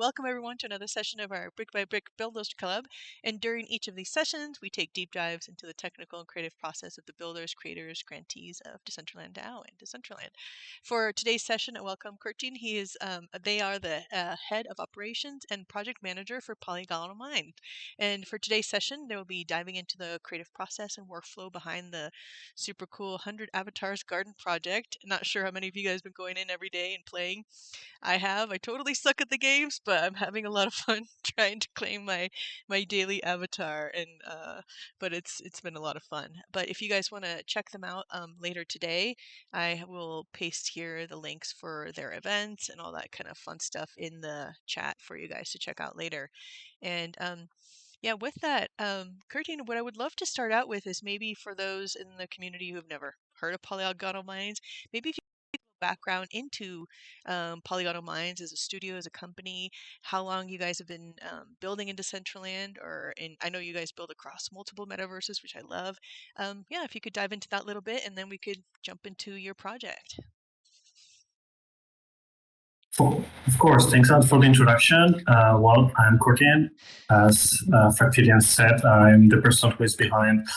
welcome everyone to another session of our Brick by Brick Builders Club. And during each of these sessions, we take deep dives into the technical and creative process of the builders, creators, grantees of Decentraland DAO and Decentraland. For today's session, I welcome Kourtin. They are the head of operations and project manager for Polygonal Mind. And for today's session, they will be diving into the creative process and workflow behind the super cool 100 Avatars Garden project. Not sure how many of you guys have been going in every day and playing. I totally suck at the games, but I'm having a lot of fun trying to claim my daily avatar, and but it's been a lot of fun. But if you guys want to check them out later today, I will paste here the links for their events and all that kind of fun stuff in the chat for you guys to check out later. And yeah, with that, Kourtin, what I would love to start out with is maybe for those in the community who have never heard of Polygonal Minds, maybe if you background into Polygonal Minds as a studio, as a company, how long you guys have been building in Decentraland, I know you guys build across multiple metaverses, which I love. Yeah, if you could dive into that a little bit, and then we could jump into your project. Of course, thanks a lot for the introduction. Well, I'm Kourtin. As Fractilian said, I'm the person who is behind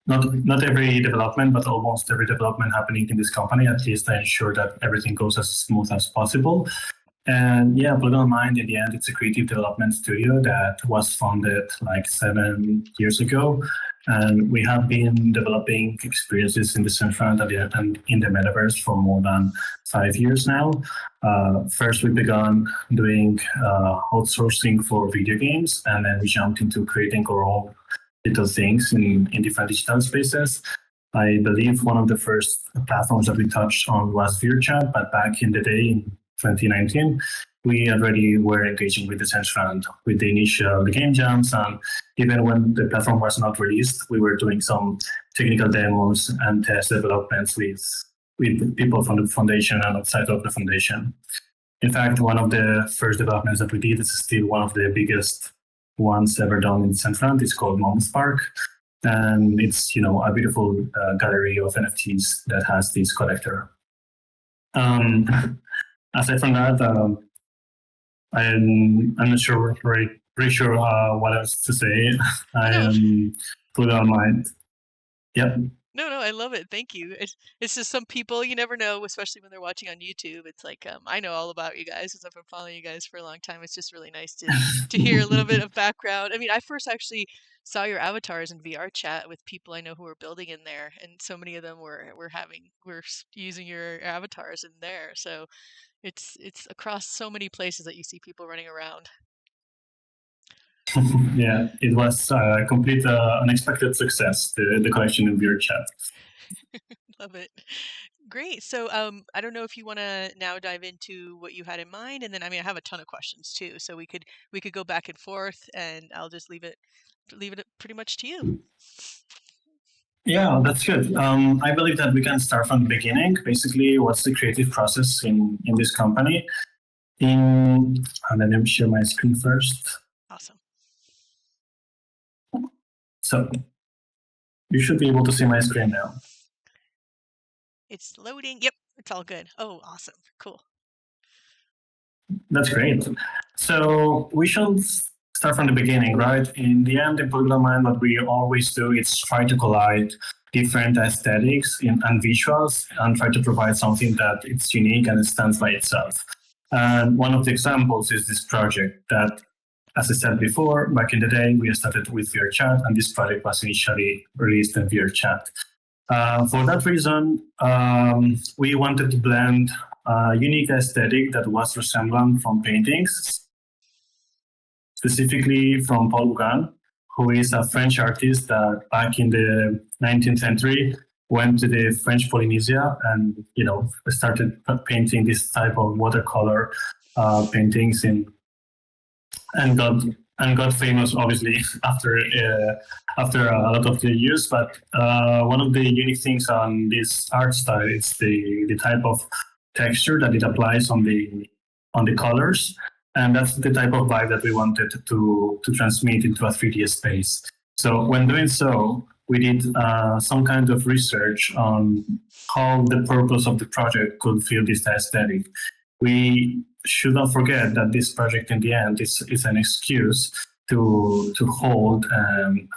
not every development, but almost every development happening in this company. At least I ensure that everything goes as smooth as possible. And yeah, Polygonal Mind, in the end, it's a creative development studio that was founded like 7 years ago. And we have been developing experiences in the Decentraland and in the metaverse for more than 5 years now. First, we began doing outsourcing for video games, and then we jumped into creating our own little things in different digital spaces. I believe one of the first platforms that we touched on was VRChat, but back in the day, in 2019, we already were engaging with Decentraland with the initial game jams, and even when the platform was not released, we were doing some technical demos and test developments with people from the foundation and outside of the foundation. In fact, one of the first developments that we did is still one of the biggest ones ever done in Decentraland. It's called Mom's Park, and it's a beautiful gallery of NFTs that has this collector. Aside from that, I'm not sure, pretty sure what else to say. I am Polygonal Mind. Yep. No, I love it. Thank you. It's just some people you never know, especially when they're watching on YouTube. It's like I know all about you guys because I've been following you guys for a long time. It's just really nice to hear a little bit of background. I mean, I first actually saw your avatars in VR chat with people I know who were building in there, and so many of them were using your avatars in there. So it's across so many places that you see people running around. Yeah, it was a complete unexpected success, the collection in VRChat. Love it. Great. So I don't know if you want to now dive into what you had in mind, and then I have a ton of questions too, so we could go back and forth, and I'll just leave it pretty much to you. Yeah, that's good. I believe that we can start from the beginning. Basically, what's the creative process in this company? Let me share my screen first. Awesome. So you should be able to see my screen now. It's loading. Yep, it's all good. Oh, awesome. Cool. That's great. So we should start from the beginning, right? In the end, in Polygonal Mind, what we always do is try to collide different aesthetics and visuals and try to provide something that it's unique and it stands by itself. And one of the examples is this project that, as I said before, back in the day, we started with VRChat, and this project was initially released in VRChat. For that reason, we wanted to blend a unique aesthetic that was resemblant from paintings, specifically from Paul Gauguin, who is a French artist that back in the 19th century went to the French Polynesia and started painting this type of watercolor paintings and got famous, obviously, after a lot of the years. But one of the unique things on this art style is the type of texture that it applies on the colors, and that's the type of vibe that we wanted to transmit into a 3D space. So when doing so, we did some kind of research on how the purpose of the project could feel this aesthetic. we should not forget that this project in the end is an excuse to hold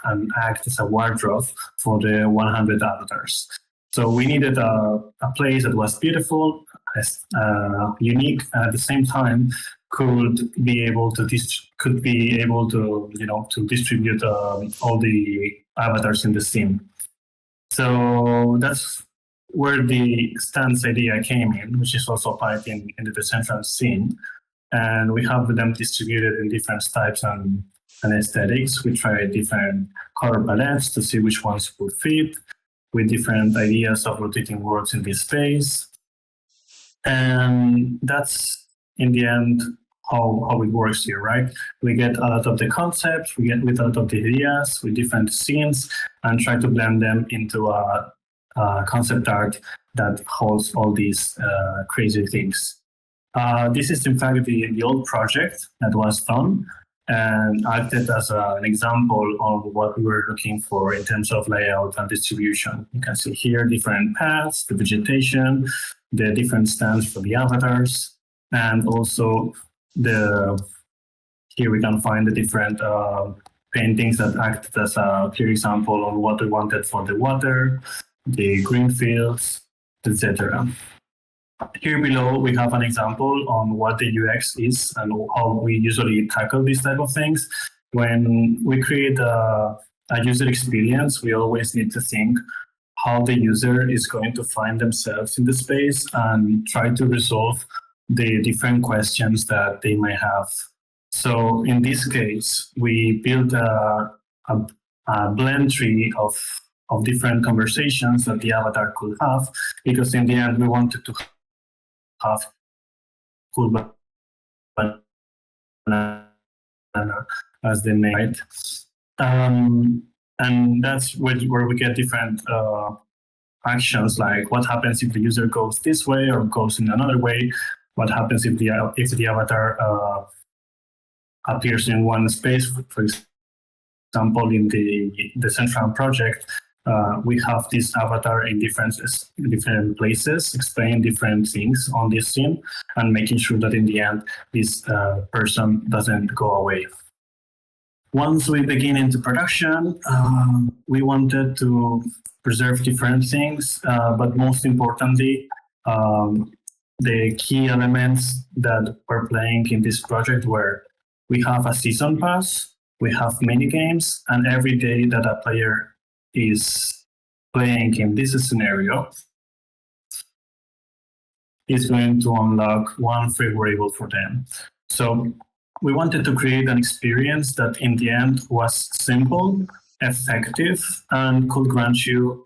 and act as a wardrobe for the 100 avatars. So we needed a place that was beautiful, unique, and at the same time could be able to to distribute all the avatars in the scene. So that's where the stance idea came in, which is also applied in the decentralized scene. And we have them distributed in different types and aesthetics. We tried different color palettes to see which ones would fit, with different ideas of rotating worlds in this space. And that's, in the end, how it works here, right? We get a lot of the concepts, we get with a lot of the ideas, with different scenes, and try to blend them into a concept art that holds all these crazy things. This is in fact the old project that was done and acted as an example of what we were looking for in terms of layout and distribution. You can see here different paths, the vegetation, the different stands for the avatars, and also here we can find the different paintings that acted as a clear example of what we wanted for the water, the green fields, etc. Here below, we have an example on what the UX is and how we usually tackle these type of things. When we create a user experience, we always need to think how the user is going to find themselves in the space and try to resolve the different questions that they may have. So in this case, we built a blend tree of different conversations that the avatar could have, because in the end, we wanted to have cool banana as the name, right? And that's where we get different actions, like what happens if the user goes this way or goes in another way? What happens if the avatar appears in one space? For example, in the central project, we have this avatar in different places, explaining different things on this scene, and making sure that in the end, this person doesn't go away. Once we begin into production, we wanted to preserve different things, but most importantly, the key elements that we're playing in this project were we have a season pass, we have mini games, and every day that a player is playing in this scenario is going to unlock one free variable for them. So we wanted to create an experience that in the end was simple, effective, and could grant you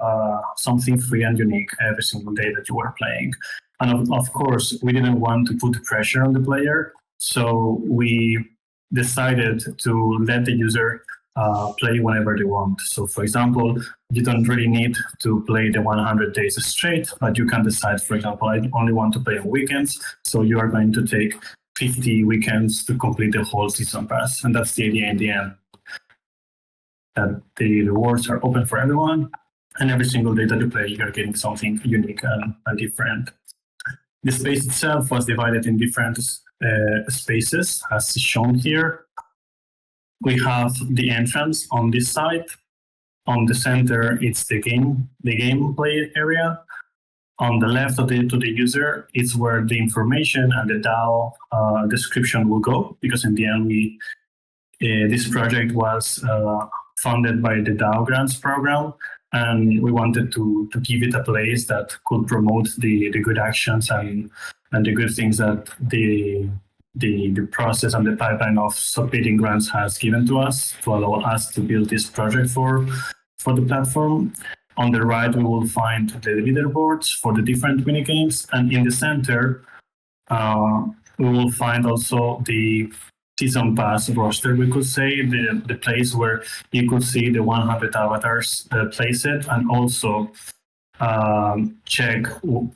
something free and unique every single day that you were playing. And of course, we didn't want to put pressure on the player, so we decided to let the user play whenever they want. So for example, you don't really need to play the 100 days straight, but you can decide, for example, I only want to play on weekends, so you are going to take 50 weekends to complete the whole season pass. And that's the idea in the end, that the rewards are open for everyone, and every single day that you play, you're getting something unique and different. The space itself was divided in different spaces, as shown here. We have the entrance on this side. On the center, it's the gameplay area. On the left to the user, it's where the information and the DAO description will go, because in the end, this project was funded by the DAO grants program, and we wanted to give it a place that could promote the good actions and the good things that the process and the pipeline of submitting grants has given to us to allow us to build this project for the platform. On the right, we will find the leaderboards for the different mini games, and in the center, we will find also the season pass roster, we could say, the place where you could see the 100 avatars placed, and also check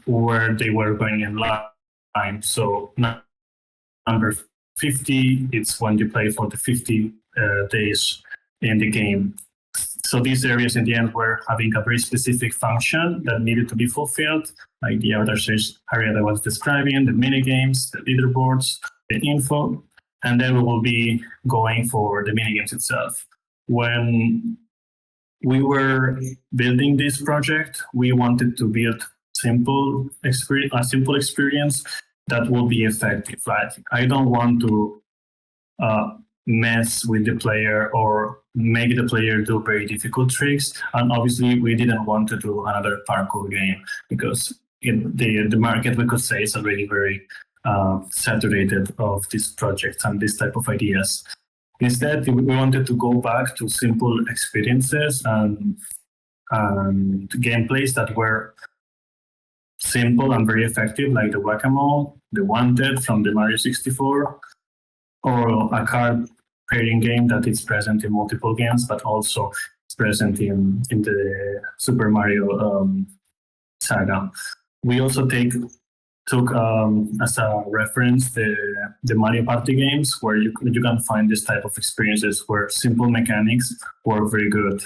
where they were going in line. So number 50, it's when you play for the 50 days in the game. So these areas in the end were having a very specific function that needed to be fulfilled, like the avatar search area that I was describing, the mini games, the leaderboards, the info, and then we will be going for the mini games itself. When we were building this project, we wanted to build a simple experience that will be effective. Like, I don't want to mess with the player or make the player do very difficult tricks. And obviously, we didn't want to do another parkour game because the market, we could say, is already very saturated of these projects and this type of ideas. Instead, we wanted to go back to simple experiences and gameplays that were simple and very effective, like the Whack-A-Mole, the Wanted from the Mario 64, or a card pairing game that is present in multiple games, but also is present in the Super Mario saga. We also took as a reference the Mario Party games, where you can find this type of experiences where simple mechanics work very good.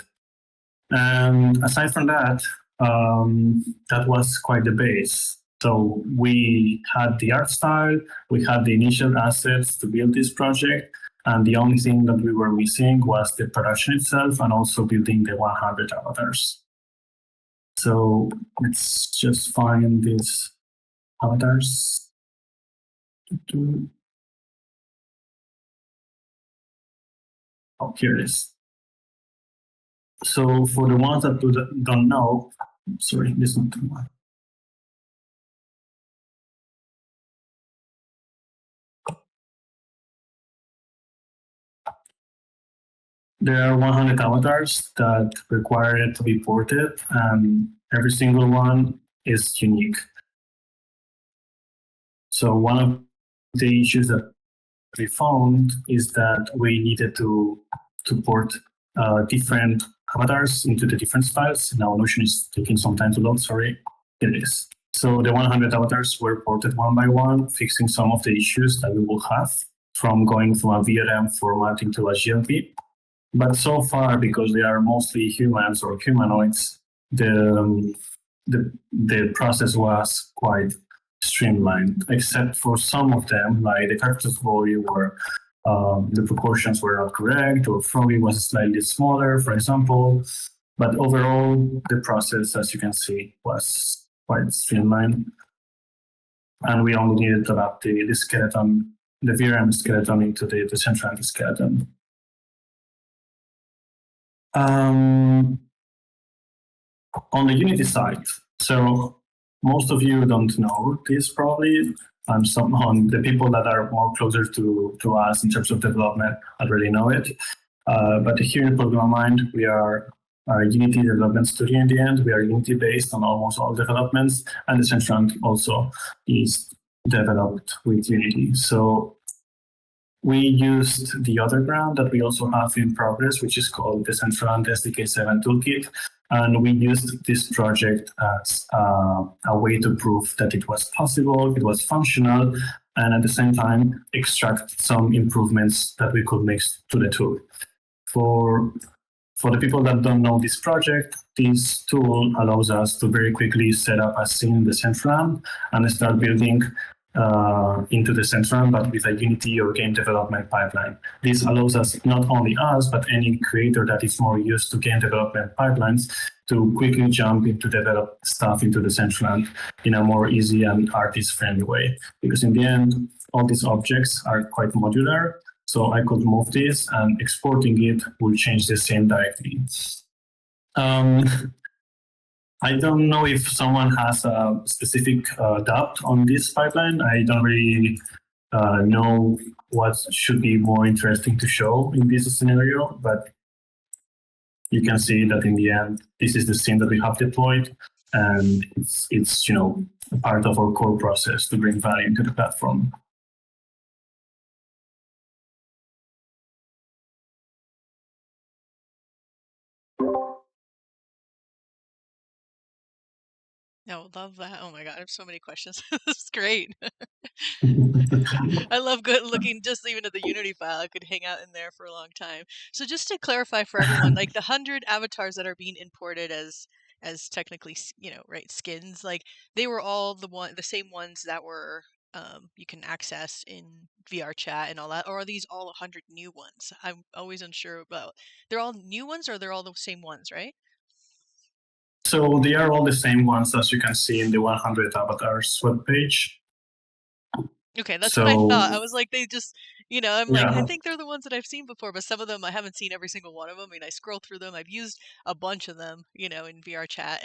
And aside from that, that was quite the base. So we had the art style, we had the initial assets to build this project, and the only thing that we were missing was the production itself and also building the 100 avatars. So let's just find these avatars. Oh, here it is. So for the ones that don't know, sorry, this is not the one. There are 100 avatars that require it to be ported, and every single one is unique. So one of the issues that we found is that we needed to port different avatars into the different styles. Now Notion is taking some time to load, sorry. Here it is. So the 100 avatars were ported one by one, fixing some of the issues that we will have from going from a VRM format into a GLP. But so far, because they are mostly humans or humanoids, the process was quite streamlined, except for some of them, like the character's volume where the proportions were not correct, or Froggy was slightly smaller, for example. But overall, the process, as you can see, was quite streamlined. And we only needed to adapt the skeleton, the VRM skeleton into the Decentraland skeleton. On the Unity side, so most of you don't know this probably, and some on the people that are more closer to us in terms of development already know it. But here in Polygonal Mind, we are a Unity development studio in the end. We are Unity based on almost all developments, and Decentraland also is developed with Unity. So we used the other grant that we also have in progress, which is called the Decentraland SDK7 Toolkit. And we used this project as a way to prove that it was possible, it was functional, and at the same time, extract some improvements that we could make to the tool. For the people that don't know this project, this tool allows us to very quickly set up a scene in the Decentraland and start building into the Decentraland, but with a Unity or game development pipeline. This allows us, not only us, but any creator that is more used to game development pipelines, to quickly jump into develop stuff into the Decentraland in a more easy and artist-friendly way. Because in the end, all these objects are quite modular, so I could move this and exporting it will change the scene directly. I don't know if someone has a specific doubt on this pipeline. I don't really know what should be more interesting to show in this scenario, but you can see that in the end, this is the scene that we have deployed, and it's a part of our core process to bring value to the platform. No, love that. Oh my God, I have so many questions. This is great. I love good looking just even at the Unity file. I could hang out in there for a long time. So just to clarify for everyone, like the 100 avatars that are being imported as technically, right, skins, like they were all the same ones that were you can access in VR chat and all that, or are these all 100 new ones? I'm always unsure about. They're all new ones, or they're all the same ones, right? So they are all the same ones as you can see in the 100 avatars webpage. Okay, that's what I thought. I So was like, they just, I'm like, I yeah, think they're the ones that I've seen before, but some of them I haven't seen every single one of them. I mean, I scroll through them. I've used a bunch of them, in VR chat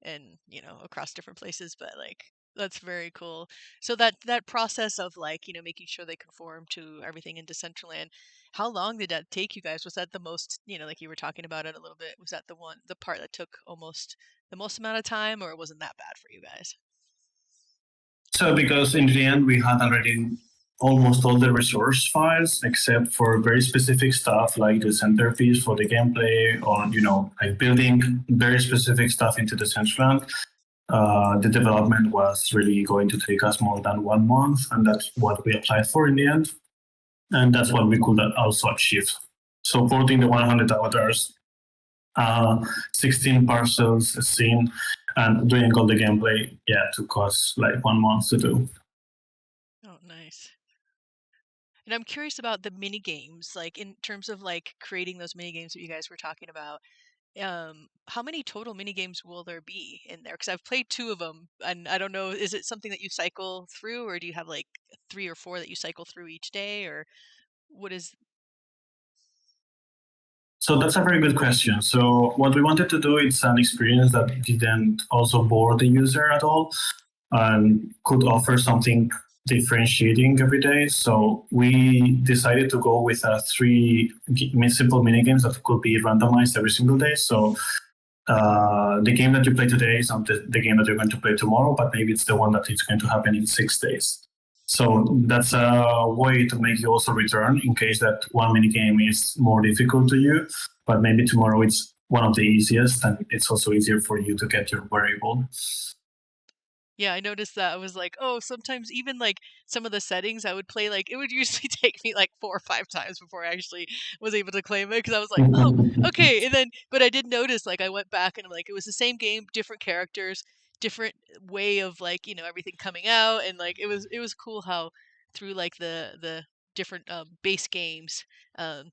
and across different places, but like that's very cool. So that process of like, making sure they conform to everything in Decentraland, how long did that take you guys? Was that the most, like you were talking about it a little bit, was that the part that took almost the most amount of time, or it wasn't that bad for you guys? so because in the end we had already almost all the resource files except for very specific stuff like the centerpiece for the gameplay or like building very specific stuff into the Decentraland. The development was really going to take us more than 1 month, and that's what we applied for in the end. And that's what we could also achieve. Supporting the 100 avatars, 16 parcels, a scene, and doing all the gameplay, took us like 1 month to do. Oh, nice. And I'm curious about the mini games, like in terms of like creating those mini games that you guys were talking about. How many total mini games will there be in there? Because I've played two of them, and I don't know, is it something that you cycle through, or do you have like three or four that you cycle through each day, or what is? So that's a very good question. So what we wanted to do is an experience that didn't also bore the user at all and could offer something differentiating every day. So we decided to go with three simple mini games that could be randomized every single day. So the game that you play today is not the game that you're going to play tomorrow, but maybe it's the one that is going to happen in 6 days. So that's a way to make you also return in case that one mini game is more difficult to you, but maybe tomorrow it's one of the easiest, and it's also easier for you to get your variable. Yeah, I noticed that. I was like, oh, sometimes even like some of the settings I would play, like it would usually take me like 4 or 5 times before I actually was able to claim it because I was like, oh, okay. And then, but I did notice, like, I went back and like it was the same game, different characters, different way of like everything coming out, and like it was cool how through like the different base games, um,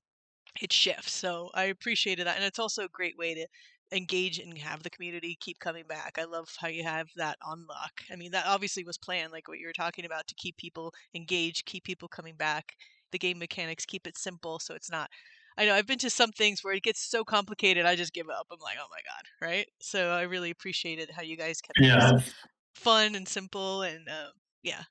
it shifts. So I appreciated that. And it's also a great way to engage and have the community keep coming back. I love how you have that unlock. I mean, that obviously was planned, like what you were talking about, to keep people engaged, keep people coming back. The game mechanics keep it simple so it's not. I know I've been to some things where it gets so complicated, I just give up. I'm like, oh my God, right? So I really appreciated how you guys kept things Yeah, fun and simple and yeah.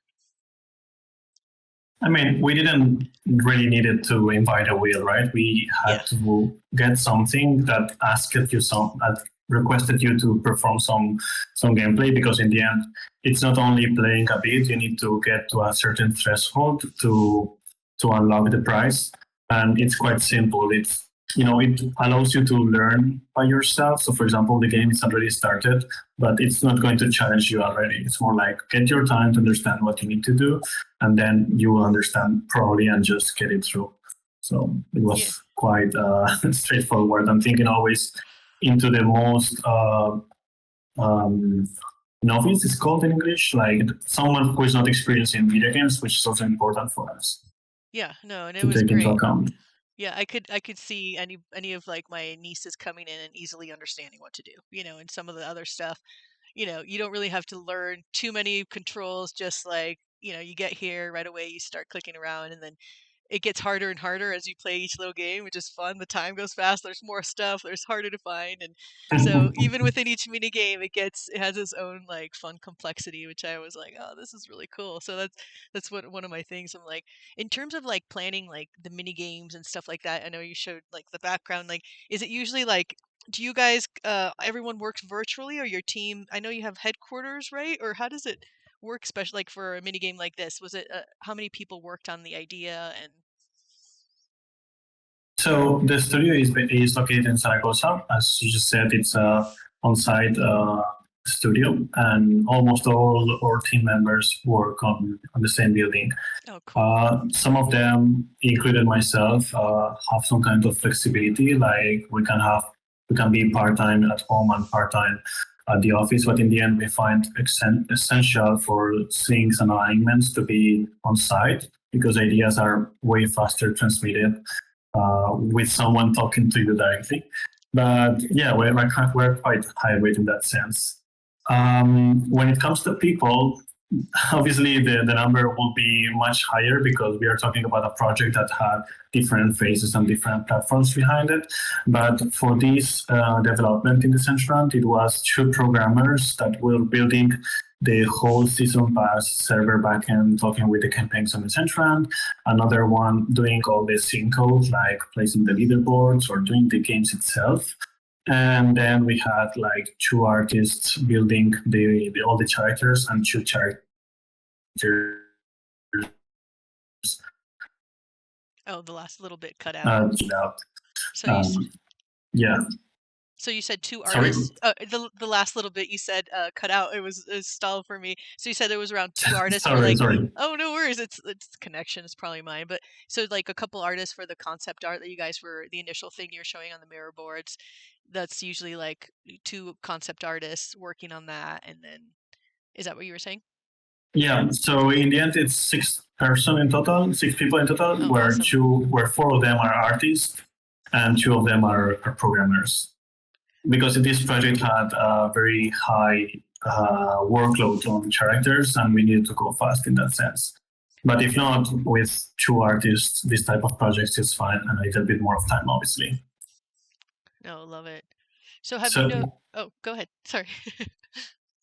I mean, we didn't really needed to invite a wheel, right? We Yeah. had to get something that asked you that requested you to perform some gameplay because in the end, it's not only playing a bit. You need to get to a certain threshold to unlock the prize, and it's quite simple. It allows you to learn by yourself. So, for example, the game is already started, but it's not going to challenge you already. It's more like get your time to understand what you need to do, and then you will understand probably and just get it through. So it Yeah. was quite straightforward. I'm thinking always into the most um, novice, it's called in English, like someone who is not experienced in video games, which is also important for us Yeah, no, and it to was take into great. account. Yeah, I could see any of like my nieces coming in and easily understanding what to do, and some of the other stuff, you don't really have to learn too many controls, just like, you get here right away, you start clicking around, and then it gets harder and harder as you play each little game, which is fun. The time goes fast. There's more stuff. There's harder to find, and so even within each mini game, it has its own like fun complexity, which I was like, oh, this is really cool. So that's what one of my things. I'm like, in terms of like planning like the mini games and stuff like that. I know you showed like the background. Like, is it usually like? Do you guys, everyone works virtually, or your team? I know you have headquarters, right? Or how does it work, especially like for a mini game like this? Was it how many people worked on the idea and So the studio is located in Zaragoza. As you just said, it's a on-site studio, and almost all our team members work on the same building. Oh, cool. Some of them, included myself, have some kind of flexibility. Like we can be part time at home and part time at the office. But in the end, we find essential for things and alignments to be on site because ideas are way faster transmitted with someone talking to you directly. But yeah, we're quite hybrid in that sense. When it comes to people, obviously the number will be much higher because we are talking about a project that had different phases and different platforms behind it. But for this development in the Decentraland, it was 2 programmers that were building the whole season pass server backend, talking with the campaigns on the Decentraland. Another one doing all the sync code, like placing the leaderboards or doing the games itself. And then we had like 2 artists building all the characters and 2 characters. Oh, the last little bit cut out. So yeah. So you said 2 Sorry? artists. The last little bit you said cut out. It was stalled for me. So you said there was around 2 artists for like. Sorry. Oh, no worries. It's connection. It's probably mine. But so like a couple artists for the concept art that you guys were the initial thing you're showing on the mirror boards. That's usually like 2 concept artists working on that, and then is that what you were saying? Yeah. So in the end, it's 6 people in total, Oh, where awesome. 4 of them are artists and 2 of them are programmers. Because this project had a very high workload on characters, and we needed to go fast in that sense. But if not, with 2 artists, this type of projects is fine, and a little bit more of time, obviously. No, love it. So have you know? Oh, go ahead. Sorry.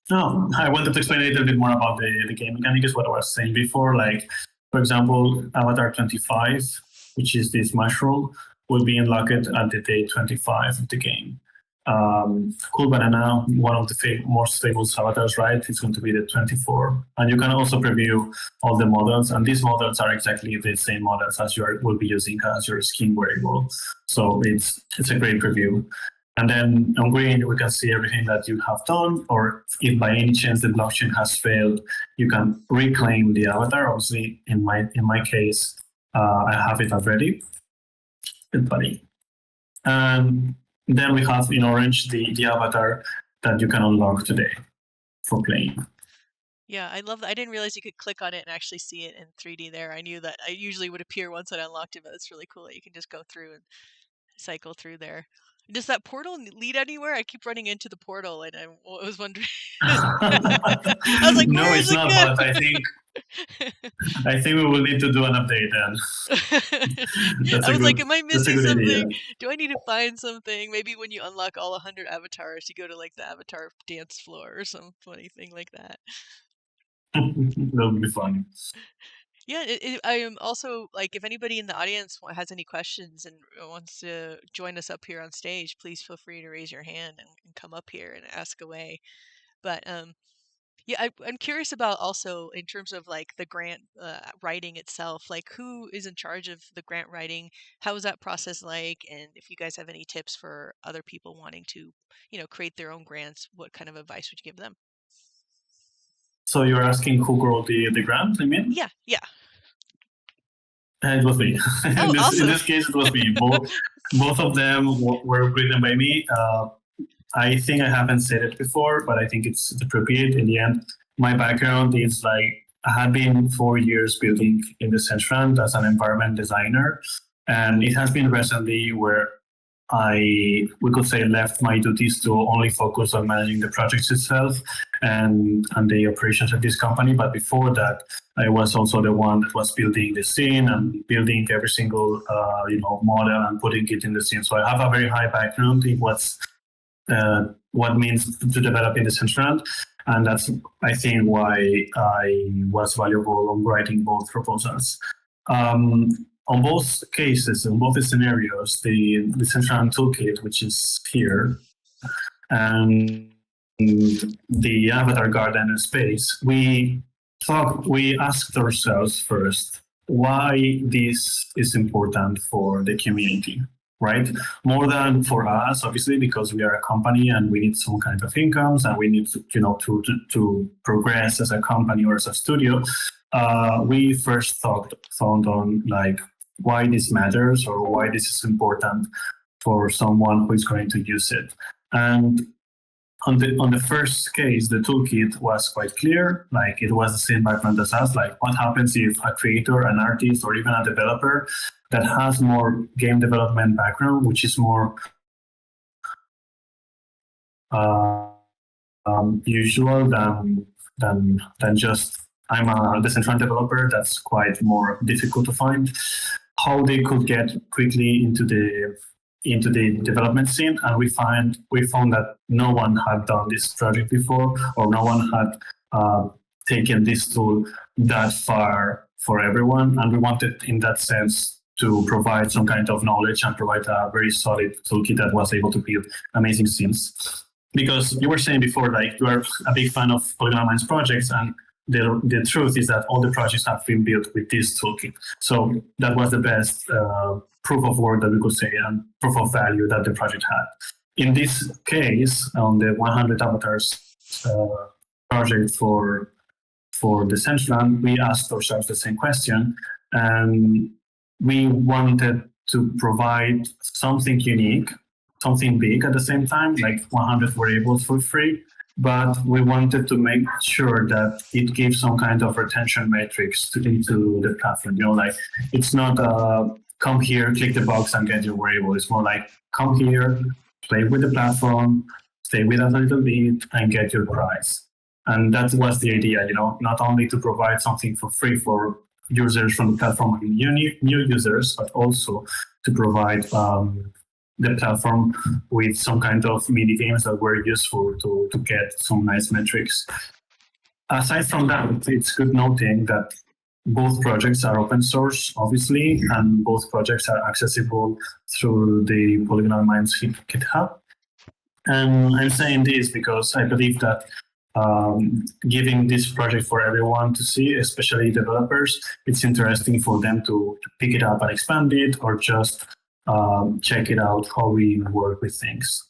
No, I wanted to explain a little bit more about the game mechanics, what I was saying before. Like, for example, Avatar 25, which is this mushroom, will be unlocked at the day 25 of the game. Cool Banana, one of the most famous avatars, right? It's going to be the 24. And you can also preview all the models. And these models are exactly the same models as you will be using as your skin wearable. So it's a great preview. And then on green, we can see everything that you have done, or if by any chance the blockchain has failed, you can reclaim the avatar. Obviously, in my case, I have it already. And then we have in orange the avatar that you can unlock today for playing. Yeah, I love that. I didn't realize you could click on it and actually see it in 3D there. I knew that it usually would appear once I unlocked it, but it's really cool that you can just go through and cycle through there. Does that portal lead anywhere? I keep running into the portal, and I was wondering. I was like, no, where it's is it not. good? But I think we will need to do an update then. I was like, am I missing something? Idea. Do I need to find something? Maybe when you unlock all 100 avatars, you go to like the avatar dance floor or some funny thing like that. That would be fun. Yeah, I am also like, if anybody in the audience has any questions and wants to join us up here on stage, please feel free to raise your hand and come up here and ask away. But yeah, I'm curious about also in terms of like the grant writing itself, like who is in charge of the grant writing? How is that process like? And if you guys have any tips for other people wanting to, create their own grants, what kind of advice would you give them? So you're asking who wrote the grant, I mean? Yeah. It was me. Oh, awesome. In this case, it was me. Both of them were written by me. I think I haven't said it before, but I think it's appropriate. In the end, my background is like I had been 4 years building in the Decentraland as an environment designer, and it has been recently where we could say, left my duties to only focus on managing the projects itself and the operations of this company. But before that, I was also the one that was building the scene and building every single model and putting it in the scene. So I have a very high background in what means to develop in the Decentraland. And that's, I think, why I was valuable on writing both proposals. On both cases, in both scenarios, the Decentraland toolkit, which is here, and the avatar garden space, we asked ourselves first why this is important for the community. right? More than for us, obviously, because we are a company and we need some kind of incomes and we need to, to progress as a company or as a studio. We first thought on like why this matters or why this is important for someone who is going to use it. And on the first case, the toolkit was quite clear. Like it was the same background as us. Like what happens if a creator, an artist, or even a developer that has more game development background, which is more usual than just I'm a decentralized developer. That's quite more difficult to find. How they could get quickly into the development scene, and we found that no one had done this project before, or no one had taken this tool that far for everyone, and we wanted, in that sense, to provide some kind of knowledge and provide a very solid toolkit that was able to build amazing scenes. Because you were saying before, like you are a big fan of Polygonal Mind's projects, and the truth is that all the projects have been built with this toolkit. So that was the best proof of work that we could say and proof of value that the project had. In this case, on the 100 avatars project for Decentraland, we asked ourselves the same question, and we wanted to provide something unique, something big at the same time, like 100 variables for free, but we wanted to make sure that it gives some kind of retention metrics into the platform. Like it's not come here, click the box and get your variable. It's more like come here, play with the platform, stay with us a little bit and get your prize. And that was the idea, not only to provide something for free for users from the platform, new users, but also to provide the platform with some kind of mini games that were useful to get some nice metrics. Aside from that, it's good noting that both projects are open source, obviously, and both projects are accessible through the Polygonal Minds GitHub. And I'm saying this because I believe that giving this project for everyone to see, especially developers, it's interesting for them to pick it up and expand it, or just check it out how we work with things.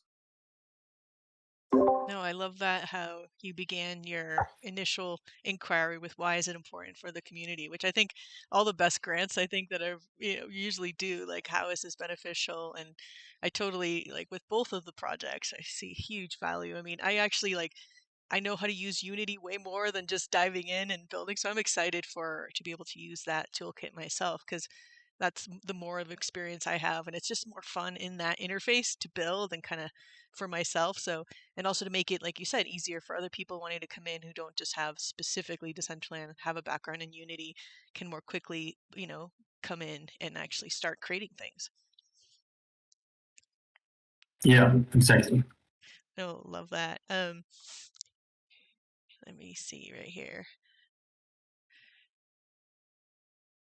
No, I love that, how you began your initial inquiry with why is it important for the community, which I think all the best grants I think that I usually do, like how is this beneficial. And I totally, like with both of the projects, I see huge value. I mean, I actually I know how to use Unity way more than just diving in and building. So I'm excited to be able to use that toolkit myself, because that's the more of experience I have, and it's just more fun in that interface to build and kind of for myself. So, and also to make it, like you said, easier for other people wanting to come in who don't just have specifically Decentraland, have a background in Unity, can more quickly, come in and actually start creating things. Yeah, exactly. No, love that. Let me see right here.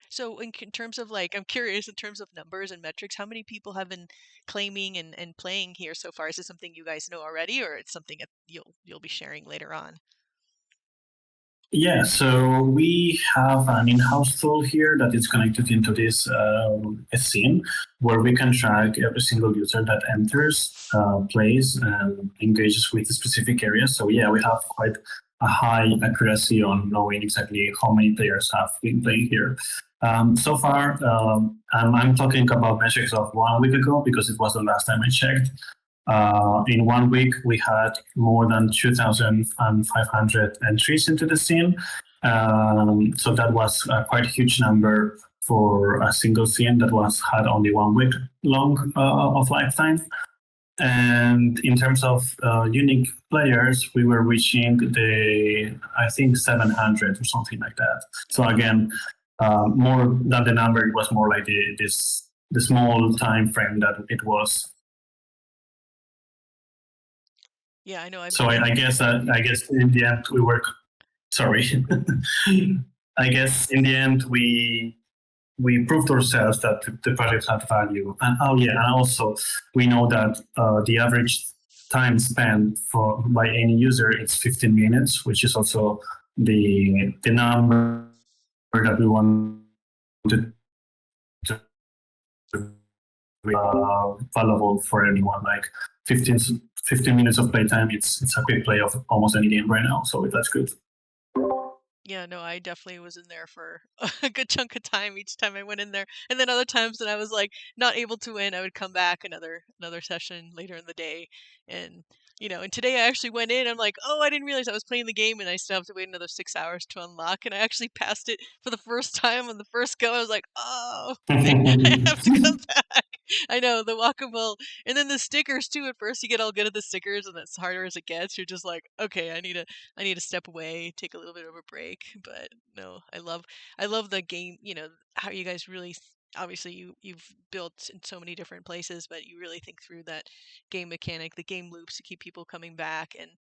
So in terms of I'm curious in terms of numbers and metrics, how many people have been claiming and playing here so far? Is this something you guys know already, or it's something that you'll be sharing later on? Yeah, so we have an in-house tool here that is connected into this scene, where we can track every single user that enters, plays, and engages with a specific area. So yeah, we have quite a high accuracy on knowing exactly how many players have been playing here. So far, I'm talking about metrics of 1 week ago because it was the last time I checked. In 1 week, we had more than 2,500 entries into the scene. So that was a quite huge number for a single scene that had only 1 week long of lifetime. And in terms of unique players, we were reaching I think 700 or something like that. So again, more than the number, it was more like the small time frame that it was. Yeah, I know. So I guess in the end we work. Sorry, I guess in the end we proved ourselves that the project had value. And and also we know that the average time spent by any user is 15 minutes, which is also the number that we wanted to valuable for anyone. Like 15 minutes of playtime, it's a quick play of almost any game right now. So that's good. Yeah, no, I definitely was in there for a good chunk of time each time I went in there. And then other times that I was like not able to win, I would come back another session later in the day. And and today I actually went in, I'm like, oh, I didn't realize I was playing the game and I still have to wait another 6 hours to unlock. And I actually passed it for the first time on the first go. I was like, oh, I have to come back. I know, the walkable and then the stickers too. At first you get all good at the stickers and it's harder as it gets. You're just like, okay, I need to step away, take a little bit of a break. But no, I love the game. How you guys really obviously you've built in so many different places, but you really think through that game mechanic, the game loops to keep people coming back, and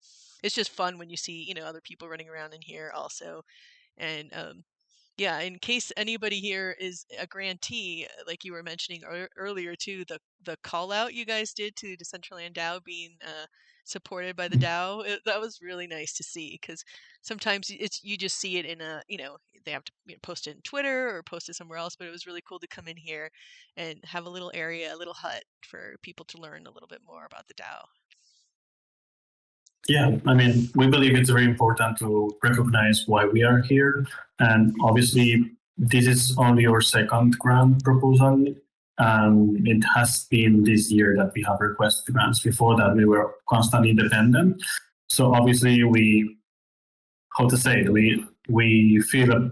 it's just fun when you see other people running around in here also. And yeah, in case anybody here is a grantee, like you were mentioning earlier too, the call out you guys did to Decentraland DAO being supported by the DAO, that was really nice to see, because sometimes you just see it in they have to post it in Twitter or post it somewhere else, but it was really cool to come in here and have a little area, a little hut for people to learn a little bit more about the DAO. Yeah, I mean, we believe it's very important to recognize why we are here. And obviously, this is only our second grant proposal. It has been this year that we have requested grants. Before that, we were constantly independent. So obviously, how to say it, we feel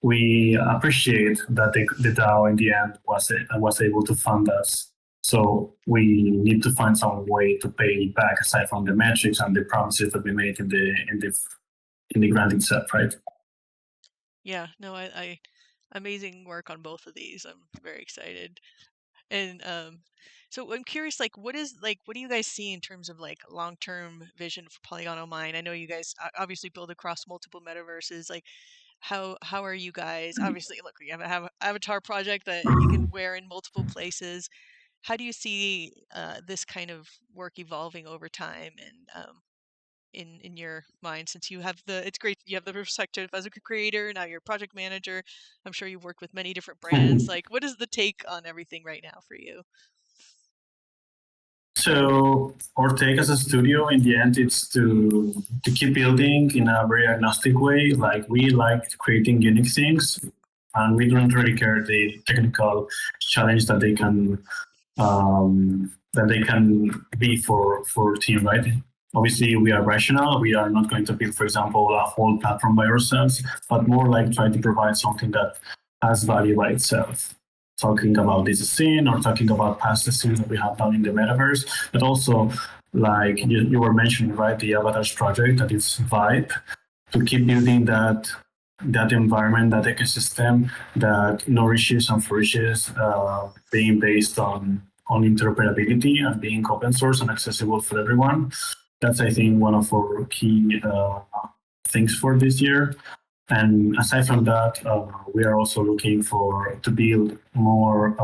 we appreciate that the DAO in the end was able to fund us. So we need to find some way to pay back aside from the metrics and the promises that we made in the grant itself, right? Yeah, no, I amazing work on both of these. I'm very excited. And so I'm curious, like, what do you guys see in terms of like long-term vision for Polygonal Mind? I know you guys obviously build across multiple metaverses. Like, how are you guys? Obviously, look, we have an avatar project that you can wear in multiple places. How do you see this kind of work evolving over time? And in your mind, since you have it's great you have the perspective as a creator, now you're a project manager. I'm sure you've worked with many different brands. Like, what is the take on everything right now for you? So our take as a studio in the end is to keep building in a very agnostic way. Like we like creating unique things and we don't really care the technical challenge that they can be for team, right? Obviously, we are rational. We are not going to build, for example, a whole platform by ourselves, but more like try to provide something that has value by itself. Talking about this scene or talking about past scenes that we have done in the metaverse, but also like you were mentioning, right, the avatars project that is Vibe, to keep building that environment, that ecosystem that nourishes and flourishes, being based on interoperability and being open source and accessible for everyone. That's, I think, one of our key things for this year. And aside from that, we are also looking to build more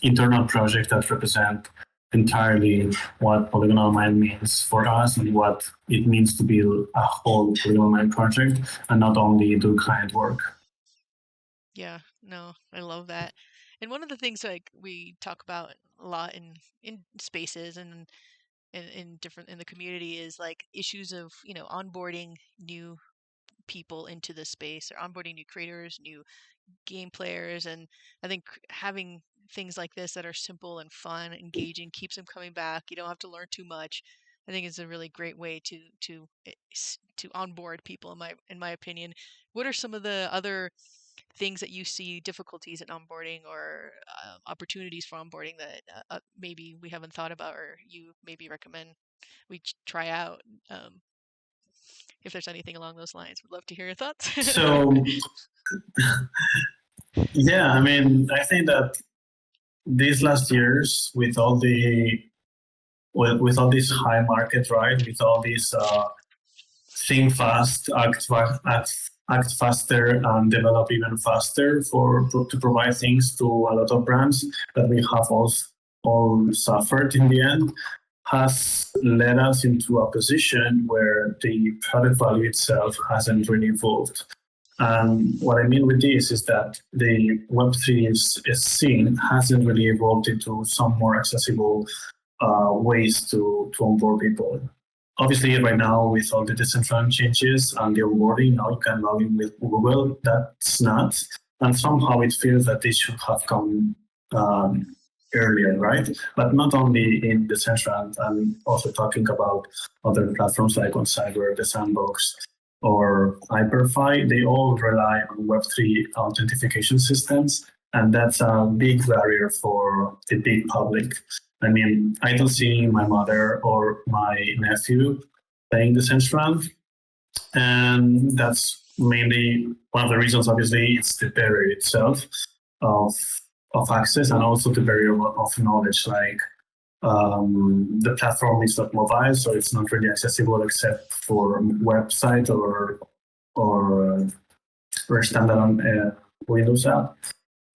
internal projects that represent entirely what Polygonal Mind means for us and what it means to build a whole Polygonal Mind project and not only do client work. Yeah, no, I love that. And one of the things like we talk about a lot in spaces and in the community is like issues of onboarding new people into the space, or onboarding new creators, new game players. And I think having things like this that are simple and fun, engaging, keeps them coming back. You don't have to learn too much. I think it's a really great way to onboard people in my opinion. What are some of the other things that you see difficulties in onboarding, or opportunities for onboarding that maybe we haven't thought about, or you maybe recommend we try out? If there's anything along those lines, would love to hear your thoughts. So, yeah, I mean, I think that these last years, with all this high market, right, with all this think fast, act faster, and develop even faster to provide things to a lot of brands that we have all suffered in the end, has led us into a position where the product value itself hasn't really evolved. And what I mean with this is that the Web3 scene hasn't really evolved into some more accessible ways to onboard people. Obviously, right now, with all the decentralized changes and the onboarding, now you can log in with Google. That's not. And somehow it feels that this should have come earlier, right? But not only in the Decentraland, I'm also talking about other platforms like on Cyber, the Sandbox, or HyperFi. They all rely on Web3 authentication systems, and that's a big barrier for the big public. I mean, I don't see my mother or my nephew playing the Decentraland, and that's mainly one of the reasons. Obviously, it's the barrier itself of access, and also the barrier of knowledge. Like the platform is not mobile, so it's not really accessible except for website or standalone Windows app.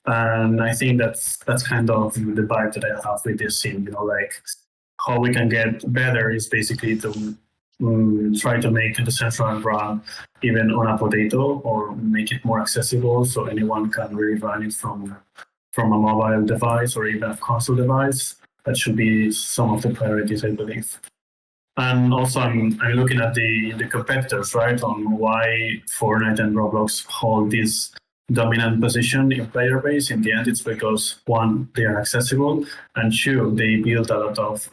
And I think that's kind of the vibe that I have with this scene. Like how we can get better is basically to try to make the Decentraland run even on a potato, or make it more accessible so anyone can really run it from a mobile device or even a console device. That should be some of the priorities, I believe. And also, I'm looking at the competitors, right, on why Fortnite and Roblox hold this dominant position in player base. In the end, it's because, one, they are accessible, and two, they build a lot of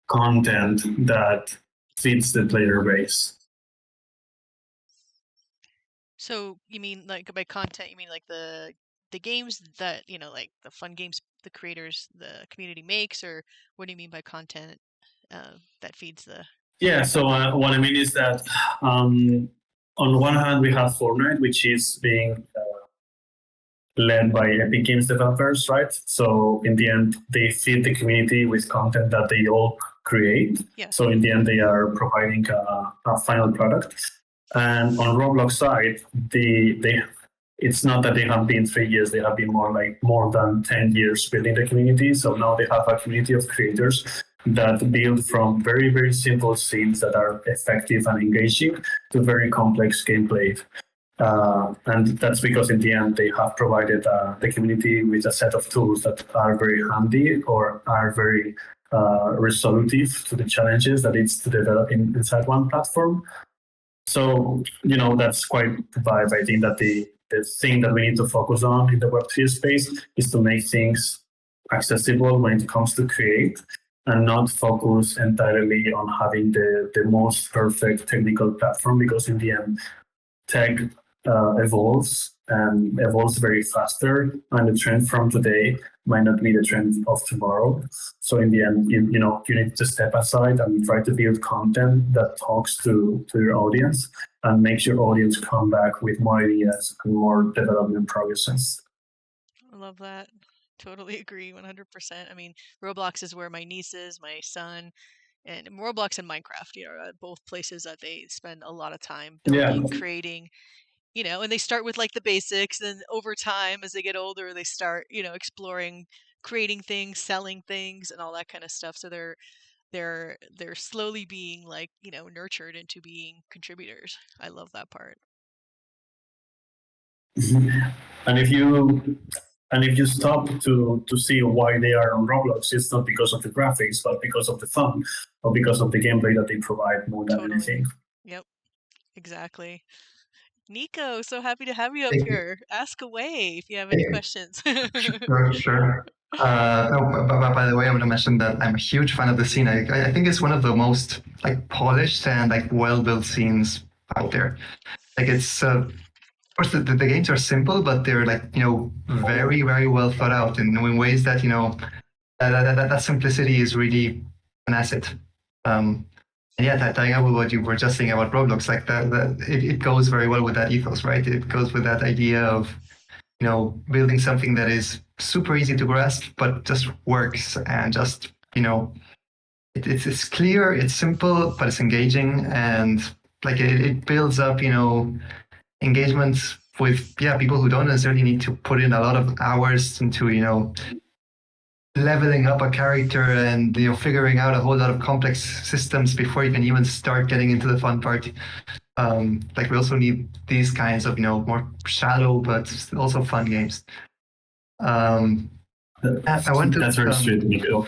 content that fits the player base. So you mean, like, by content, you mean like the games that, like the fun games the creators, the community makes, or what do you mean by content that feeds the... Yeah, so what I mean is that on one hand, we have Fortnite, which is being led by Epic Games developers, right? So in the end, they feed the community with content that they all create. Yeah. So in the end, they are providing a final product. And on Roblox side, it's not that they have been 3 years, they have been more than 10 years building the community. So now they have a community of creators that build from very, very simple scenes that are effective and engaging to very complex gameplay. And that's because in the end, they have provided the community with a set of tools that are very handy or are very resolutive to the challenges that it's to develop inside one platform. So, that's quite the vibe. I think that the thing that we need to focus on in the Web3 space is to make things accessible when it comes to create, and not focus entirely on having the most perfect technical platform, because in the end, tech evolves and evolves very faster, and the trend from today might not be the trend of tomorrow. So in the end, you need to step aside and try to build content that talks to your audience and makes your audience come back with more ideas and more development progresses. I love that. Totally agree, 100%. I mean, Roblox is where my nieces, my son, and Roblox and Minecraft, are both places that they spend a lot of time building, creating, and they start with like the basics, and over time, as they get older, they start, exploring, creating things, selling things, and all that kind of stuff. So they're slowly being like, nurtured into being contributors. I love that part. And if you stop to see why they are on Roblox, it's not because of the graphics, but because of the fun, or because of the gameplay that they provide more than anything. Yep, exactly. Nico, so happy to have you up here. Ask away if you have any questions. Sure. By the way, I want to mention that I'm a huge fan of the scene. I think it's one of the most polished and well-built scenes out there. It's of course the games are simple, but they're very, very well thought out in ways that that simplicity is really an asset. And yeah, tying up with what you were just saying about Roblox, it goes very well with that ethos, right? It goes with that idea of building something that is super easy to grasp, but just works, and just it's clear, it's simple, but it's engaging, and it builds up engagement with people who don't necessarily need to put in a lot of hours into leveling up a character and figuring out a whole lot of complex systems before you can even start getting into the fun part. Like we also need these kinds of more shallow but also fun games. I want to. That's very sweet, Nico.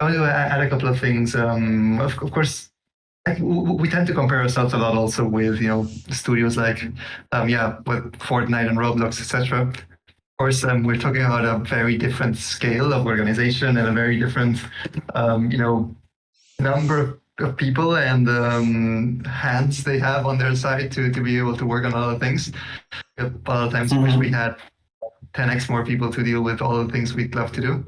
I want to add a couple of things. Of course, we tend to compare ourselves a lot also with studios like with Fortnite and Roblox, etc. Of course, we're talking about a very different scale of organization and a very different number of people and hands they have on their side to be able to work on a lot of things. A lot of times, I wish we had 10x more people to deal with all the things we'd love to do.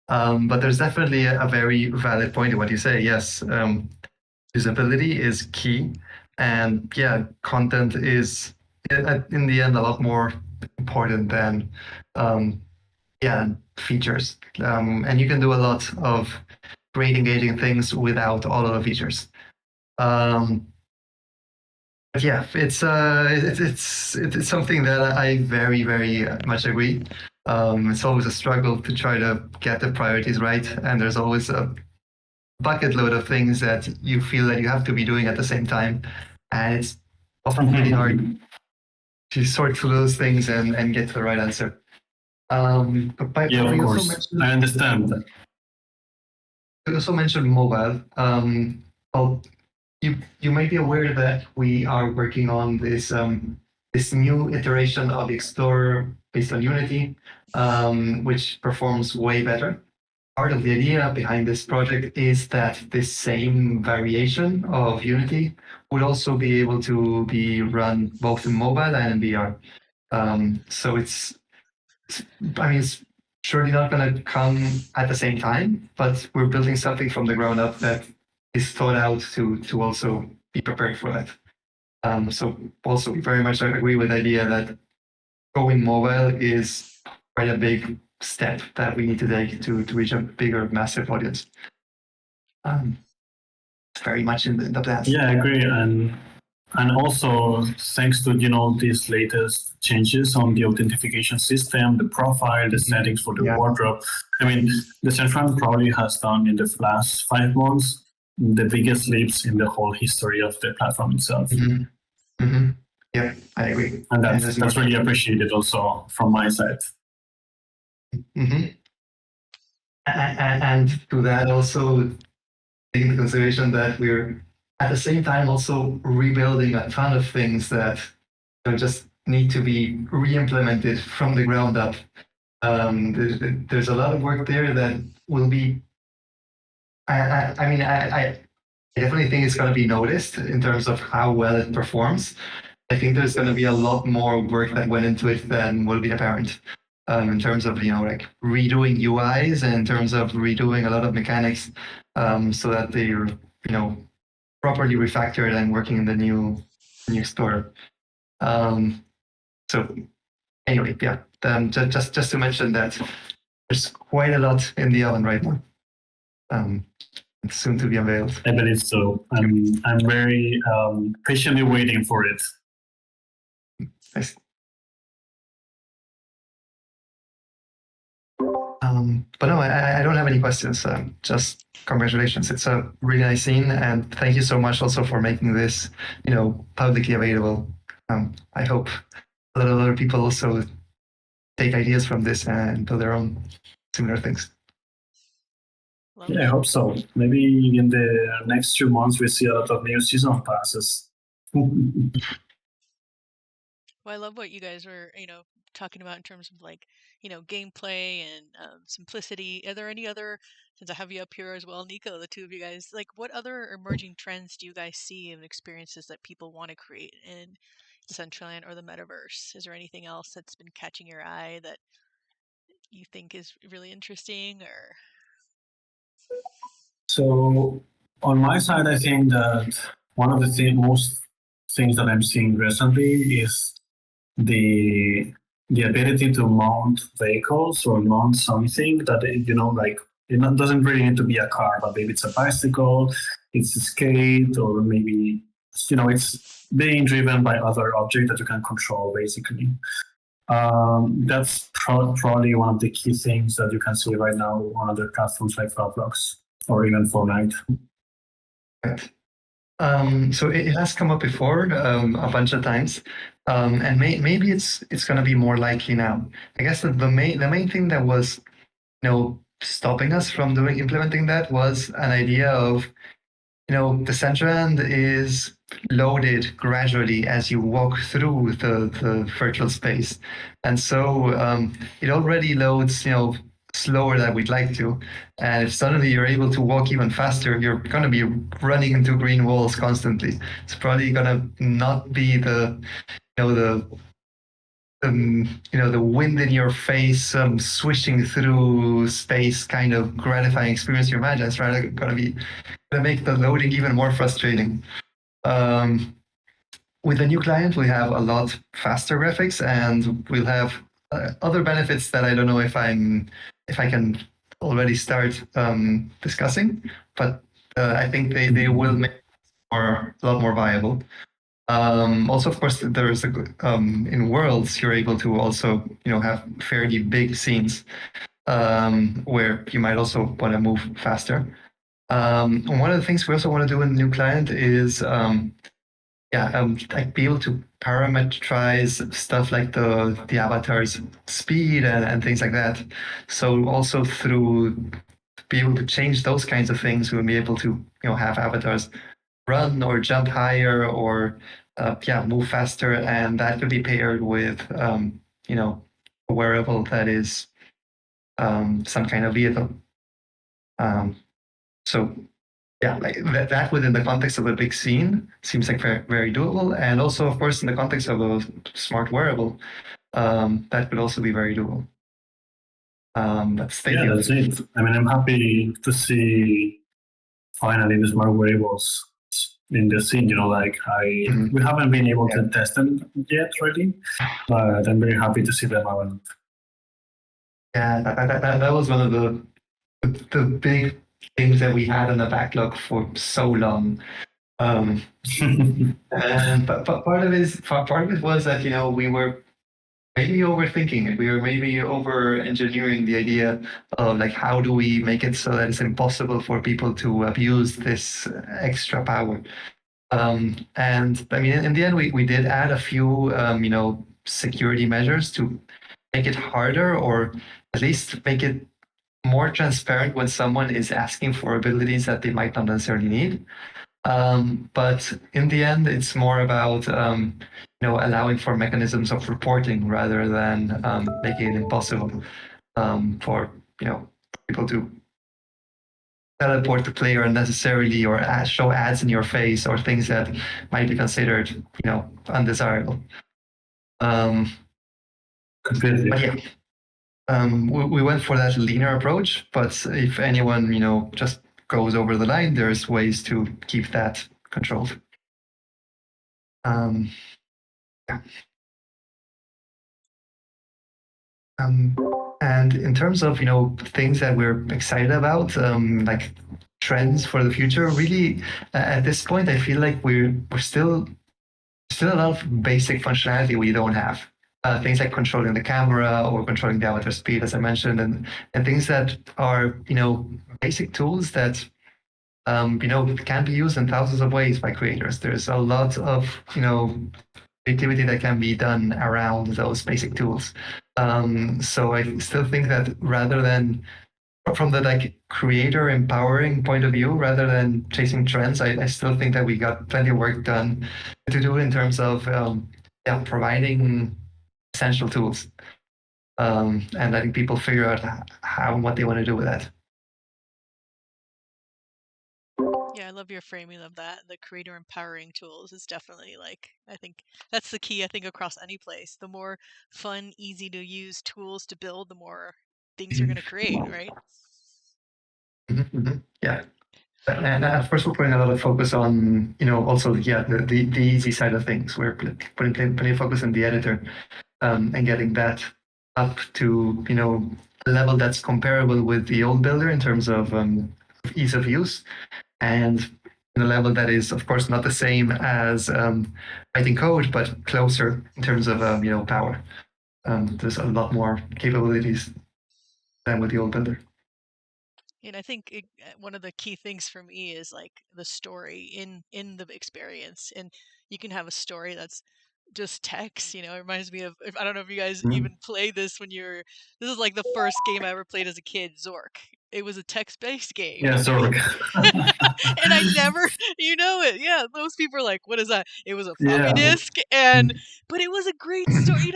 But there's definitely a very valid point in what you say. Yes, usability is key, and content is in the end a lot more important than features. And you can do a lot of great engaging things without all of the features. But it's something that I very, very much agree. It's always a struggle to try to get the priorities right, and there's always a bucket load of things that you feel that you have to be doing at the same time, and it's often really hard to sort through those things and get to the right answer. Of course, I understand that. You also mentioned mobile. Well, you might be aware that we are working on this this new iteration of the Explorer based on Unity, which performs way better. Part of the idea behind this project is that this same variation of Unity would also be able to be run both in mobile and in VR. So it's surely not going to come at the same time, but we're building something from the ground up that is thought out to also be prepared for that. So also very much I agree with the idea that going mobile is quite a big step that we need to take to reach a bigger, massive audience. Very much in the plans. Yeah, I agree, and also thanks to these latest changes on the authentication system, the profile, the settings for the wardrobe. I mean, Decentraland probably has done in the last 5 months the biggest leaps in the whole history of the platform itself. Mm-hmm. Mm-hmm. Yeah, I agree. And that's really appreciated also from my side. Mm-hmm. And to that also take into consideration that we're at the same time also rebuilding a ton of things that just need to be re-implemented from the ground up. There's a lot of work there that will be. I definitely think it's going to be noticed in terms of how well it performs. I think there's going to be a lot more work that went into it than will be apparent. In terms of like redoing UIs and in terms of redoing a lot of mechanics, so that they're properly refactored and working in the new store. So anyway, just to mention that there's quite a lot in the oven right now. It's soon to be unveiled. I believe so. I'm very patiently waiting for it. Nice. But no, I don't have any questions. Just congratulations. It's a really nice scene, and thank you so much also for making this, publicly available. I hope a lot of other people also take ideas from this and build their own similar things. Yeah, I hope so. Maybe in the next 2 months we see a lot of new season passes. Well, I love what you guys were, talking about in terms of like, gameplay and simplicity. Are there any other, since I have you up here as well, Nico, the two of you guys, like what other emerging trends do you guys see and experiences that people want to create in Decentraland or the metaverse? Is there anything else that's been catching your eye that you think is really interesting or? So on my side, I think that one of the most things that I'm seeing recently is the ability to mount vehicles or mount something that like it doesn't really need to be a car, but maybe it's a bicycle, it's a skate, or maybe it's being driven by other objects that you can control basically. That's probably one of the key things that you can see right now on other platforms like Roblox or even Fortnite. Right. So it has come up before a bunch of times, and maybe it's going to be more likely now. I guess the main thing that was stopping us from implementing that was an idea of the Decentraland is loaded gradually as you walk through the virtual space, and so it already loads slower than we'd like to. And if suddenly you're able to walk even faster, you're going to be running into green walls constantly. It's probably going to not be the the wind in your face, swishing through space kind of gratifying experience you imagine. It's rather going to make the loading even more frustrating. With the new client, we have a lot faster graphics, and we'll have other benefits that I don't know if I can already start discussing, but I think they will make it a lot more viable. Also, of course, there's in Worlds you're able to also have fairly big scenes where you might also want to move faster. One of the things we also want to do in the new client is like be able to parameterize stuff like the avatar's speed and things like that. So also through be able to change those kinds of things, we'll be able to have avatars run or jump higher or move faster, and that could be paired with a wearable that is some kind of vehicle. So yeah, like that within the context of a big scene seems like very, very doable. And also, of course, in the context of a smart wearable, that could also be very doable. That's it. I mean, I'm happy to see finally the smart wearables in the scene. We haven't been able to test them yet, really, but I'm very happy to see them around. Yeah, that was one of the big things that we had in the backlog for so long. But part of it was that we were maybe overthinking it. We were maybe over engineering the idea of like how do we make it so that it's impossible for people to abuse this extra power. And I mean, in the end, we did add a few security measures to make it harder, or at least make it more transparent when someone is asking for abilities that they might not necessarily need. But in the end, it's more about allowing for mechanisms of reporting rather than making it impossible for people to teleport the player unnecessarily or show ads in your face or things that might be considered undesirable. Completely. But yeah. We went for that leaner approach, but if anyone, just goes over the line, there's ways to keep that controlled. Yeah. And in terms of, things that we're excited about, like trends for the future, really, at this point, I feel like we're still a lot of basic functionality we don't have. Things like controlling the camera or controlling the avatar speed, as I mentioned, and things that are, basic tools that, can be used in thousands of ways by creators. There's a lot of, creativity that can be done around those basic tools. So I still think that rather than from the creator empowering point of view, rather than chasing trends, I still think that we got plenty of work done to do in terms of providing essential tools and letting people figure out how and what they want to do with that. Yeah, I love your framing of that. The creator empowering tools is definitely I think that's the key, across any place. The more fun, easy to use tools to build, the more things you're going to create, right? Yeah. And of course, we're putting a lot of focus on, also, the easy side of things. We're putting plenty of focus on the editor and getting that up to, a level that's comparable with the old builder in terms of ease of use, and in a level that is, of course, not the same as writing code, but closer in terms of, power. There's a lot more capabilities than with the old builder. And I think one of the key things for me is like the story in the experience, and you can have a story that's just text. It reminds me of, I don't know if you guys even play this when you're. This is like the first game I ever played as a kid, Zork. It was a text-based game. Yeah, Zork. And I never, it. Yeah, those people are like, what is that? It was a floppy Yeah. disk, but it was a great story.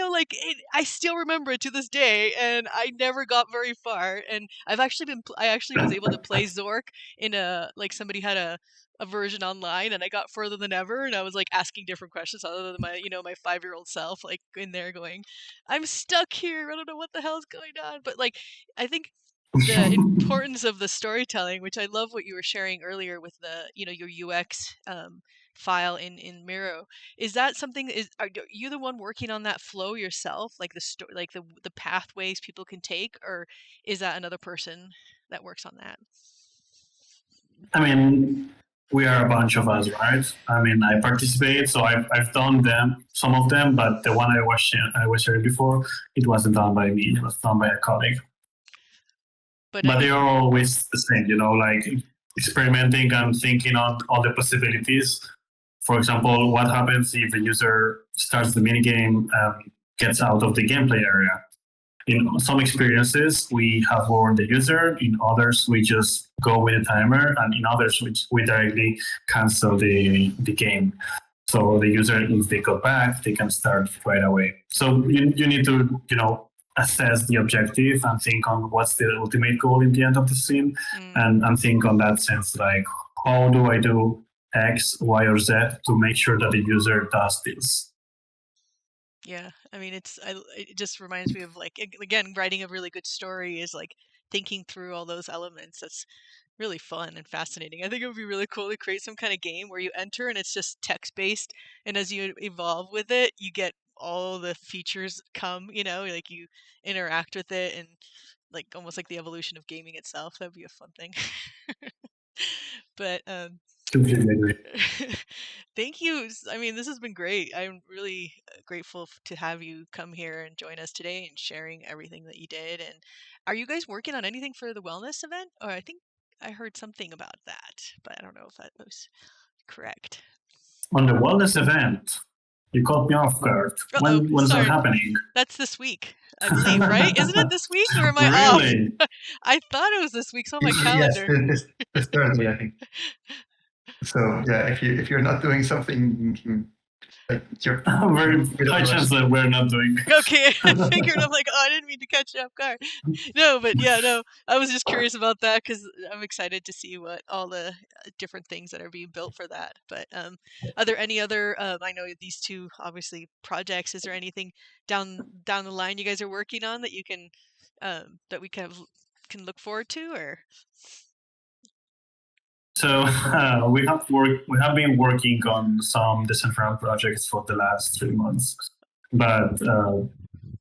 I still remember it to this day, and I never got very far. And I actually was able to play Zork in somebody had a version online, and I got further than ever, and I was like asking different questions other than my 5-year-old self, like in there going, I'm stuck here, I don't know what the hell's going on. But like, I think the importance of the storytelling, which I love what you were sharing earlier with the your UX file in Miro, is that something, are you the one working on that flow yourself, like the pathways people can take, or is that another person that works on that? I mean, we are a bunch of us, right? I mean, I participate, so I've done some of them, but the one I was sharing before, it wasn't done by me. It was done by a colleague. But they are always the same, like experimenting and thinking on all the possibilities. For example, what happens if a user starts the minigame and gets out of the gameplay area? In some experiences, we have warned the user. In others, we just go with a timer. And in others, we directly cancel the game. So the user, if they go back, they can start right away. So you need to, assess the objective and think on what's the ultimate goal in the end of the scene, and think on that sense, like, how do I do X, Y, or Z to make sure that the user does this? Yeah, I mean, it just reminds me of, like, again, writing a really good story is like thinking through all those elements. That's really fun and fascinating. I think it would be really cool to create some kind of game where you enter and it's just text-based, and as you evolve with it, you get all the features come, like you interact with it, and like almost like the evolution of gaming itself. That'd be a fun thing. But Completely agree. thank you. I mean, this has been great. I'm really grateful to have you come here and join us today and sharing everything that you did. And are you guys working on anything for the wellness event? Or I think I heard something about that, but I don't know if that was correct. On the wellness event, you caught me off guard. When's that happening? That's this week, I believe, right? Isn't it this week, or am I really? off? I thought it was this week. It's on my calendar. Yes, it's Thursday, I think. So yeah, if you're not doing something, like you're very high chance that we're not doing. Okay, I figured. I'm like, oh, I didn't mean to catch you off guard. No, but yeah, no, I was just curious about that because I'm excited to see what all the different things that are being built for that. But are there any other? I know these two obviously projects. Is there anything down the line you guys are working on that you can that we can look forward to, or? So we have been working on some decentralized projects for the last 3 months, but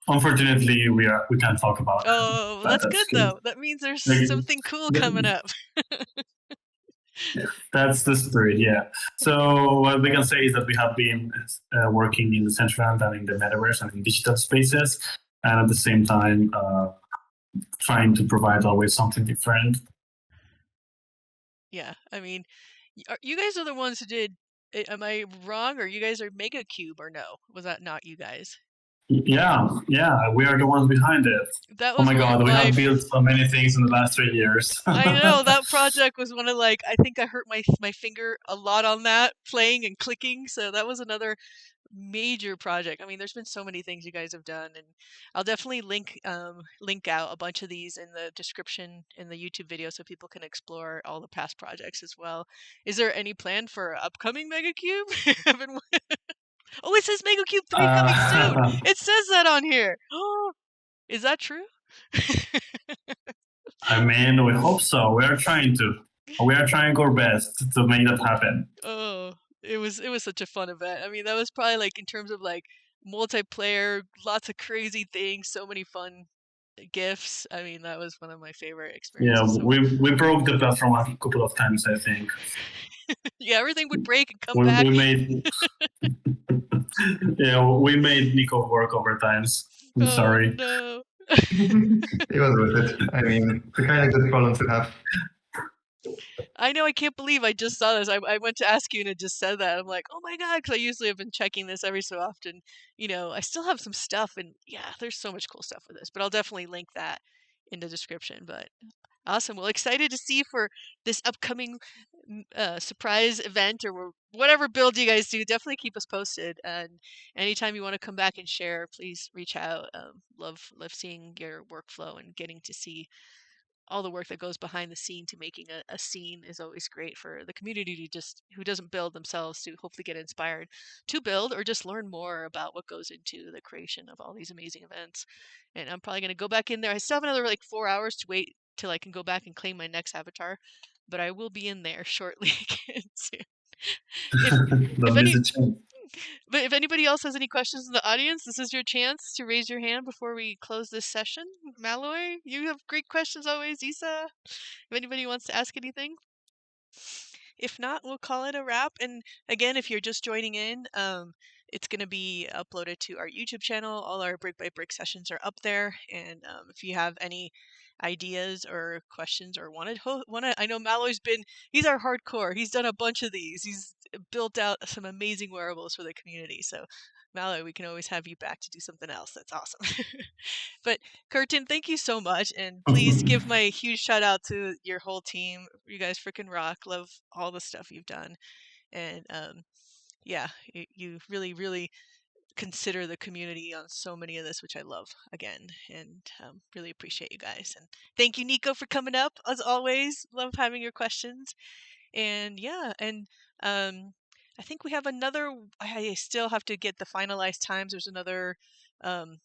unfortunately we can't talk about. Oh, that's good though. That means there's something cool coming up. That's the spirit, yeah. So what we can say is that we have been working in the Decentraland and in the metaverse and in digital spaces, and at the same time trying to provide always something different. Yeah, I mean, you guys are the ones who did. Am I wrong, or you guys are Mega Cube, or no? Was that not you guys? Yeah, we are the ones behind it. That was oh my god, we have built so many things in the last 3 years. I know, that project was one of, like, I think I hurt my finger a lot on that, playing and clicking, so that was another major project. I mean, there's been so many things you guys have done, and I'll definitely link out a bunch of these in the description in the YouTube video so people can explore all the past projects as well. Is there any plan for upcoming Mega Cube? Oh, it says Mega Cube 3 coming soon. It says that on here. Oh, is that true? I mean, we hope so. We are trying our best to make that happen. Oh, it was such a fun event. I mean, that was probably, like, in terms of, like, multiplayer, lots of crazy things, so many fun gifts. I mean, that was one of my favorite experiences. Yeah, we broke the platform a couple of times, I think. Yeah, everything would break and come back. We made Nico work overtimes. I'm sorry. No. It was worth it. I mean, the kind of good problem to have. I know, I can't believe I just saw this. I went to ask you and it just said that. I'm like, oh my God, because I usually have been checking this every so often. I still have some stuff, and yeah, there's so much cool stuff with this, but I'll definitely link that in the description. But awesome. Well, excited to see for this upcoming surprise event or whatever build you guys do. Definitely keep us posted. And anytime you want to come back and share, please reach out. Love seeing your workflow and getting to see all the work that goes behind the scene to making a scene is always great for the community to just who doesn't build themselves to hopefully get inspired to build or just learn more about what goes into the creation of all these amazing events. And I'm probably going to go back in there. I still have another like 4 hours to wait till I can go back and claim my next avatar, but I will be in there shortly again soon. If Don't miss any the chance. but if anybody else has any questions in the audience, this is your chance to raise your hand before we close this session. Malloy, you have great questions always. Isa, if anybody wants to ask anything. If not, we'll call it a wrap. And again, if you're just joining in, it's going to be uploaded to our YouTube channel. All our brick by brick sessions are up there. And if you have any ideas or questions or I know Malloy's he's our hardcore. He's done a bunch of these. He's built out some amazing wearables for the community. So Malloy, we can always have you back to do something else. That's awesome. But Kourtin, thank you so much. And please give my huge shout out to your whole team. You guys freaking rock. Love all the stuff you've done. And yeah, you really, really consider the community on so many of this, which I love again. And really appreciate you guys. And thank you, Nico, for coming up. As always, love having your questions. And yeah, and I think we have another. I still have to get the finalized times. There's another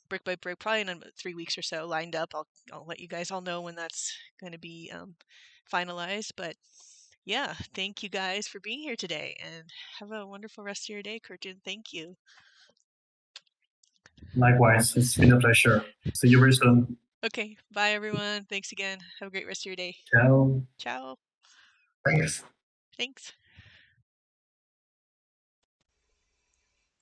brick by brick, probably in 3 weeks or so, lined up. I'll let you guys all know when that's going to be finalized. But yeah, thank you guys for being here today, and have a wonderful rest of your day, Kourtin. Thank you. Likewise, it's been a pleasure. See you very soon. Okay, bye everyone. Thanks again. Have a great rest of your day. Ciao. Ciao. Thanks. Thanks.